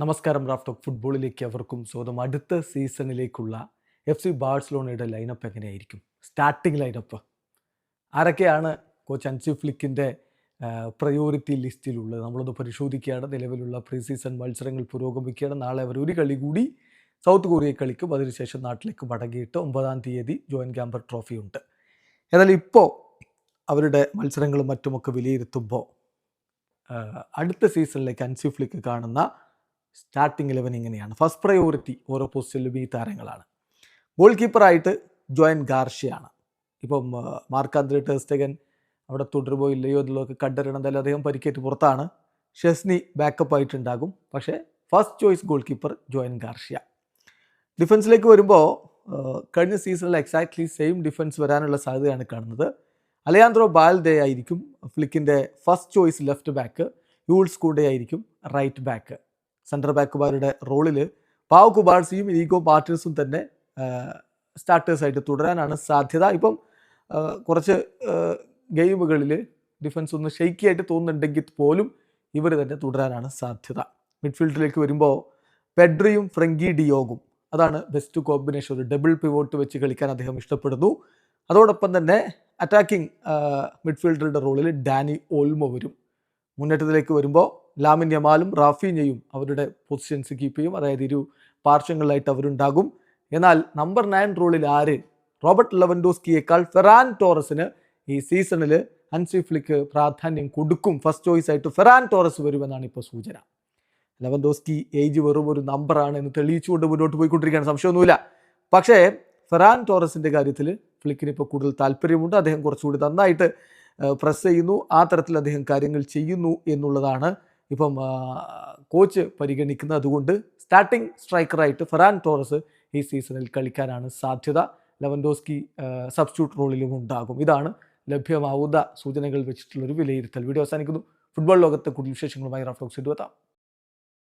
നമസ്കാരം. Raf talk ഫുട്ബോളിലേക്ക് അവർക്കും സ്വന്തം. അടുത്ത സീസണിലേക്കുള്ള FC ബാഴ്സലോണയുടെ ലൈനപ്പ് എങ്ങനെയായിരിക്കും? സ്റ്റാർട്ടിംഗ് ലൈനപ്പ് ആരൊക്കെയാണ് കോച്ച് ഹൻസി ഫ്ലിക്കിൻ്റെ പ്രയോറിറ്റി ലിസ്റ്റിലുള്ളത്? നമ്മളൊന്ന് പരിശോധിക്കുകയാണ്. നിലവിലുള്ള പ്രീ സീസൺ മത്സരങ്ങൾ പുരോഗമിക്കുകയാണ്. നാളെ അവർ ഒരു കളി കൂടി സൗത്ത് കൊറിയ കളിക്കും. അതിനുശേഷം നാട്ടിലേക്ക് മടങ്ങിയിട്ട് 9-ാം തീയതി ജോയിൻ ക്യാമ്പർ ട്രോഫി ഉണ്ട്. എന്നാൽ ഇപ്പോൾ അവരുടെ മത്സരങ്ങളും മറ്റുമൊക്കെ വിലയിരുത്തുമ്പോൾ അടുത്ത സീസണിലേക്ക് ഹൻസി ഫ്ലിക്ക് കാണുന്ന സ്റ്റാർട്ടിംഗ് 11 ഇങ്ങനെയാണ്. ഫസ്റ്റ് പ്രയോറിറ്റി ഓരോ പോസ്റ്റിലും ഈ താരങ്ങളാണ്. ഗോൾ കീപ്പറായിട്ട് ജോയൻ ഗാർഷ്യയാണ്. ഇപ്പം മാർക്ക് ആന്ത്രേ ടെർ സ്റ്റെഗൻ അവിടെ തുടരുമോ ഇല്ലയോ എന്നുള്ളതൊക്കെ കണ്ടറിയണം. എന്തായാലും അദ്ദേഹം പരിക്കേറ്റ് പുറത്താണ്. ഷെസ്നി ബാക്കപ്പ് ആയിട്ടുണ്ടാകും. പക്ഷേ first choice goal keeper Joan Garcia. ഡിഫൻസിലേക്ക് വരുമ്പോൾ കഴിഞ്ഞ സീസണിൽ എക്സാക്ട്ലി സെയിം ഡിഫൻസ് വരാനുള്ള സാധ്യതയാണ് കാണുന്നത്. അലയാൻഡ്രോ ബാൽദെ ആയിരിക്കും ഫ്ലിക്കിൻ്റെ first choice left back. Jules കൂടെ ആയിരിക്കും റൈറ്റ് ബാക്ക്. സെൻറ്റർ ബാക്കുമാരുടെ റോളിൽ പാവ് കുബാർസിയും ഈഗോ മാർട്ടിൻസും തന്നെ സ്റ്റാർട്ടേഴ്സായിട്ട് തുടരാനാണ് സാധ്യത. ഇപ്പം കുറച്ച് ഗെയിമുകളിൽ ഡിഫൻസ് ഒന്ന് ഷെയ്ക്കിയായിട്ട് തോന്നുന്നുണ്ടെങ്കിൽ പോലും ഇവർ തന്നെ തുടരാനാണ് സാധ്യത. മിഡ്ഫീൽഡിലേക്ക് വരുമ്പോൾ പെഡ്രിയും ഫ്രങ്കി ഡിയോഗും അതാണ് ബെസ്റ്റ് കോമ്പിനേഷൻ. ഒരു ഡബിൾ പിവോട്ട് വെച്ച് കളിക്കാൻ അദ്ദേഹം ഇഷ്ടപ്പെടുന്നു. അതോടൊപ്പം തന്നെ അറ്റാക്കിംഗ് മിഡ്ഫീൽഡറുടെ റോളിൽ ഡാനി ഓൾമോ വരും. മുന്നേറ്റത്തിലേക്ക് വരുമ്പോൾ ലാമിൻ യമാലും റാഫീഞ്ഞയും അവരുടെ പൊസിഷൻസ് കീപ്പ് ചെയ്യും. അതായത് ഇരു പാർശ്വങ്ങളിലായിട്ട് അവരുണ്ടാകും. എന്നാൽ നമ്പർ 9 റോളിൽ ആര്? റോബർട്ട് ലെവൻഡോസ്കിയേക്കാൾ ഫെറാൻ ടോറസിന് ഈ സീസണിൽ ഹൻസി ഫ്ലിക്ക് പ്രാധാന്യം കൊടുക്കും. ഫസ്റ്റ് ചോയ്സ് ആയിട്ട് ഫെറാൻ ടോറസ് വരുമെന്നാണ് ഇപ്പോൾ സൂചന. ലെവൻഡോസ്കി ഏജ് വെറും ഒരു നമ്പറാണ് എന്ന് തെളിയിച്ചുകൊണ്ട് മുന്നോട്ട് പോയിക്കൊണ്ടിരിക്കുകയാണ്, സംശയമൊന്നുമില്ല. പക്ഷേ ഫെറാൻ ടോറസിൻ്റെ കാര്യത്തിൽ ഫ്ലിക്കിന് ഇപ്പോൾ കൂടുതൽ താല്പര്യമുണ്ട്. അദ്ദേഹം കുറച്ചുകൂടി നന്നായിട്ട് പ്രസ് ചെയ്യുന്നു. ആ തരത്തിൽ അദ്ദേഹം കാര്യങ്ങൾ ചെയ്യുന്നു എന്നുള്ളതാണ് ഇപ്പം കോച്ച് പരിഗണിക്കുന്നത്. അതുകൊണ്ട് സ്റ്റാർട്ടിംഗ് സ്ട്രൈക്കറായിട്ട് ഫെറാൻ ടോറസ് ഈ സീസണിൽ കളിക്കാനാണ് സാധ്യത. ലെവൻഡോസ്കി സബ്സ്റ്റിറ്റ്യൂട്ട് റോളിലും ഉണ്ടാകും. ഇതാണ് ലഭ്യമാവുന്ന സൂചനകൾ വെച്ചിട്ടുള്ളൊരു വിലയിരുത്തൽ. വീഡിയോ അവസാനിക്കുന്നു. ഫുട്ബോൾ ലോകത്തെ കൂടുതൽ വിശേഷങ്ങളുമായി റാഫ് ടോക്സ് എത്താം.